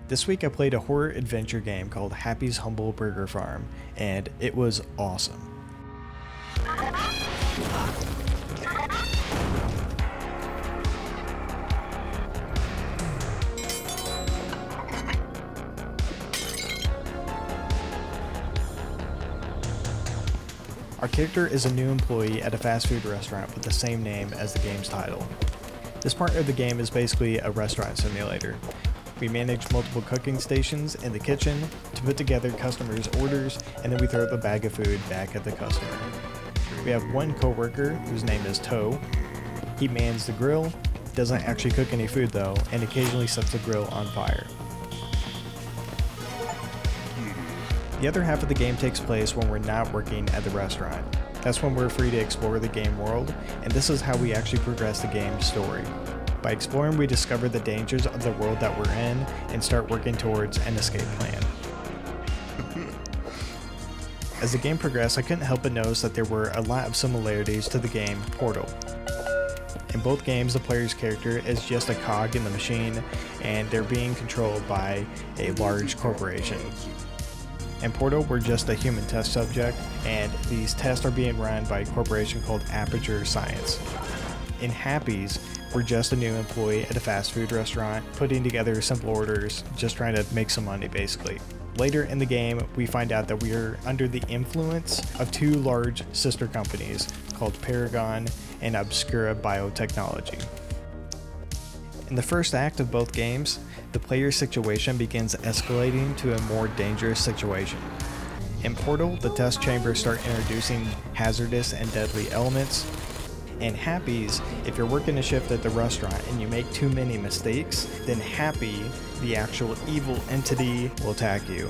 This week I played a horror adventure game called Happy's Humble Burger Farm, and it was awesome. Our character is a new employee at a fast food restaurant with the same name as the game's title. This part of the game is basically a restaurant simulator. We manage multiple cooking stations in the kitchen to put together customers' orders, and then we throw the bag of food back at the customer. We have one coworker whose name is Toe. He mans the grill, doesn't actually cook any food though, and occasionally sets the grill on fire. The other half of the game takes place when we're not working at the restaurant. That's when we're free to explore the game world, and this is how we actually progress the game's story. By exploring, we discover the dangers of the world that we're in and start working towards an escape plan. As the game progressed, I couldn't help but notice that there were a lot of similarities to the game Portal. In both games, the player's character is just a cog in the machine, and they're being controlled by a large corporation. In Portal, we're just a human test subject, and these tests are being run by a corporation called Aperture Science. In Happy's, we're just a new employee at a fast food restaurant, putting together simple orders, just trying to make some money basically. Later in the game, we find out that we are under the influence of two large sister companies called Paragon and Obscura Biotechnology. In the first act of both games, the player's situation begins escalating to a more dangerous situation. In Portal, the test chambers start introducing hazardous and deadly elements. In Happy's, if you're working a shift at the restaurant and you make too many mistakes, then Happy, the actual evil entity, will attack you.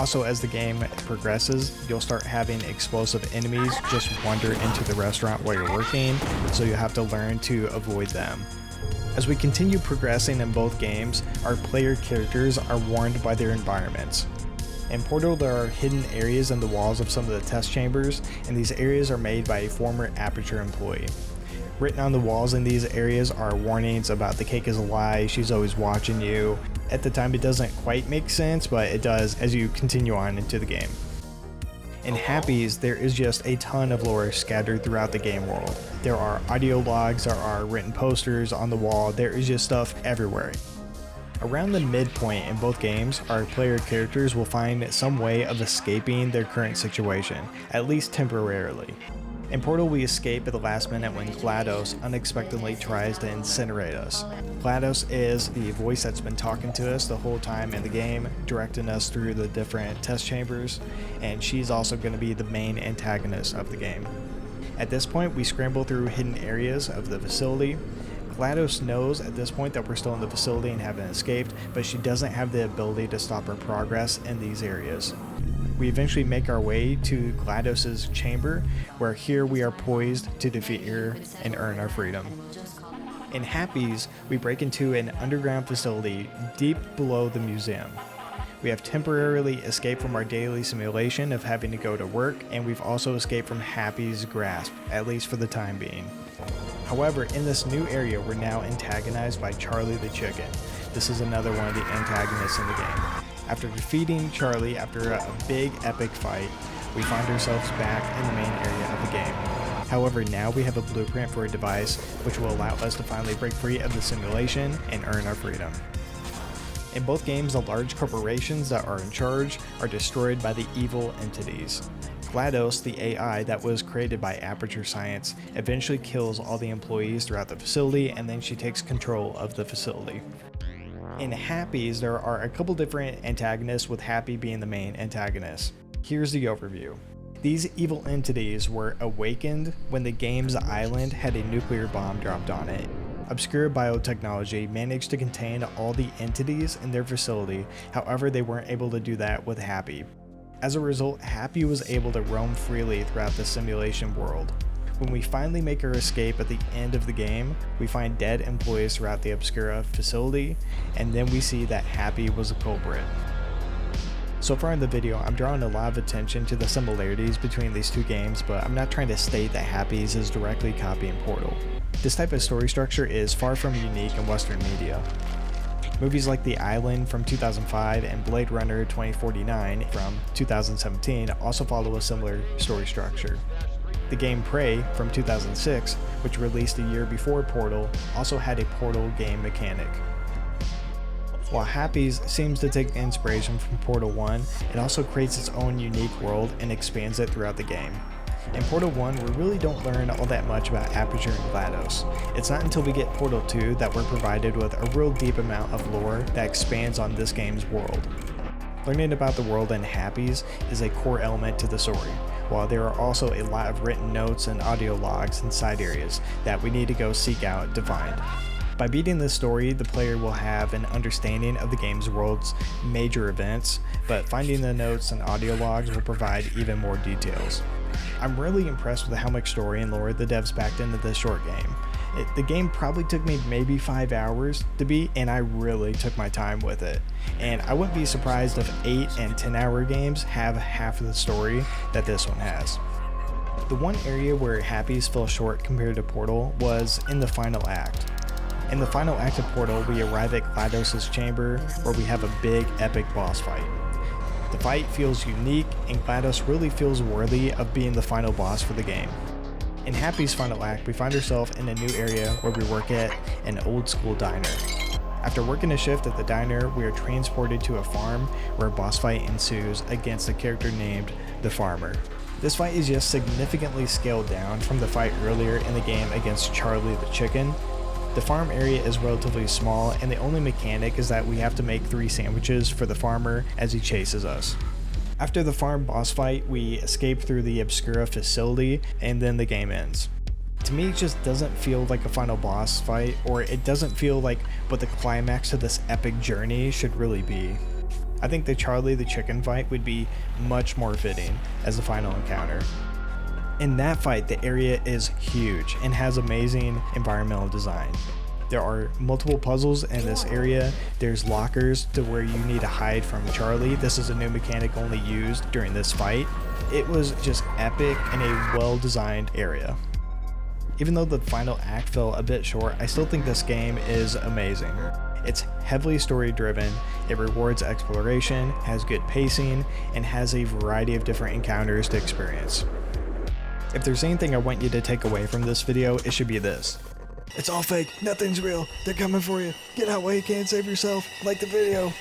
Also, as the game progresses, you'll start having explosive enemies just wander into the restaurant while you're working, so you'll have to learn to avoid them. As we continue progressing in both games, our player characters are warned by their environments. In Portal, there are hidden areas in the walls of some of the test chambers, and these areas are made by a former Aperture employee. Written on the walls in these areas are warnings about the cake is a lie, she's always watching you. At the time, it doesn't quite make sense, but it does as you continue on into the game. In Happy's, there is just a ton of lore scattered throughout the game world. There are audio logs, there are written posters on the wall, there is just stuff everywhere. Around the midpoint in both games, our player characters will find some way of escaping their current situation, at least temporarily. In Portal, we escape at the last minute when GLaDOS unexpectedly tries to incinerate us. GLaDOS is the voice that's been talking to us the whole time in the game, directing us through the different test chambers, and she's also going to be the main antagonist of the game. At this point, we scramble through hidden areas of the facility. GLaDOS knows at this point that we're still in the facility and haven't escaped, but she doesn't have the ability to stop our progress in these areas. We eventually make our way to GLaDOS's chamber, where here we are poised to defeat her and earn our freedom. In Happy's, we break into an underground facility deep below the museum. We have temporarily escaped from our daily simulation of having to go to work, and we've also escaped from Happy's grasp, at least for the time being. However, in this new area, we're now antagonized by Charlie the Chicken. This is another one of the antagonists in the game. After defeating Charlie after a big epic fight, we find ourselves back in the main area of the game. However, now we have a blueprint for a device which will allow us to finally break free of the simulation and earn our freedom. In both games, the large corporations that are in charge are destroyed by the evil entities. GLaDOS, the AI that was created by Aperture Science, eventually kills all the employees throughout the facility, and then she takes control of the facility. In Happy's, there are a couple different antagonists, with Happy being the main antagonist. Here's the overview. These evil entities were awakened when the game's island had a nuclear bomb dropped on it. Obscura Biotechnology managed to contain all the entities in their facility, however they weren't able to do that with Happy. As a result, Happy was able to roam freely throughout the simulation world. When we finally make our escape at the end of the game, we find dead employees throughout the Obscura facility, and then we see that Happy was a culprit. So far in the video, I'm drawing a lot of attention to the similarities between these two games, but I'm not trying to state that Happy's is directly copying Portal. This type of story structure is far from unique in Western media. Movies like The Island from 2005 and Blade Runner 2049 from 2017 also follow a similar story structure. The game Prey from 2006, which released a year before Portal, also had a Portal game mechanic. While Happy's seems to take inspiration from Portal 1, it also creates its own unique world and expands it throughout the game. In Portal 1, we really don't learn all that much about Aperture and GLaDOS. It's not until we get Portal 2 that we're provided with a real deep amount of lore that expands on this game's world. Learning about the world in Happy's is a core element to the story, while there are also a lot of written notes and audio logs in side areas that we need to go seek out to find. By beating this story, the player will have an understanding of the game's world's major events, but finding the notes and audio logs will provide even more details. I'm really impressed with how much story and lore the devs packed into this short game. The game probably took me maybe 5 hours to beat, and I really took my time with it. And I wouldn't be surprised if 8 and 10-hour games have half of the story that this one has. The one area where Happy's fell short compared to Portal was in the final act. In the final act of Portal, we arrive at GLaDOS' chamber where we have a big epic boss fight. The fight feels unique, and GLaDOS really feels worthy of being the final boss for the game. In Happy's final act, we find ourselves in a new area where we work at an old school diner. After working a shift at the diner, we are transported to a farm where a boss fight ensues against a character named the Farmer. This fight is just significantly scaled down from the fight earlier in the game against Charlie the Chicken. The farm area is relatively small, and the only mechanic is that we have to make 3 sandwiches for the farmer as he chases us. After the farm boss fight, we escape through the Obscura facility, and then the game ends. To me, it just doesn't feel like a final boss fight, or it doesn't feel like what the climax of this epic journey should really be. I think the Charlie the Chicken fight would be much more fitting as the final encounter. In that fight, the area is huge and has amazing environmental design. There are multiple puzzles in this area. There's lockers to where you need to hide from Charlie. This is a new mechanic only used during this fight. It was just epic and a well-designed area. Even though the final act fell a bit short, I still think this game is amazing. It's heavily story-driven, it rewards exploration, has good pacing, and has a variety of different encounters to experience. If there's anything I want you to take away from this video, it should be this. It's all fake, nothing's real, they're coming for you. Get out while you can, save yourself, like the video.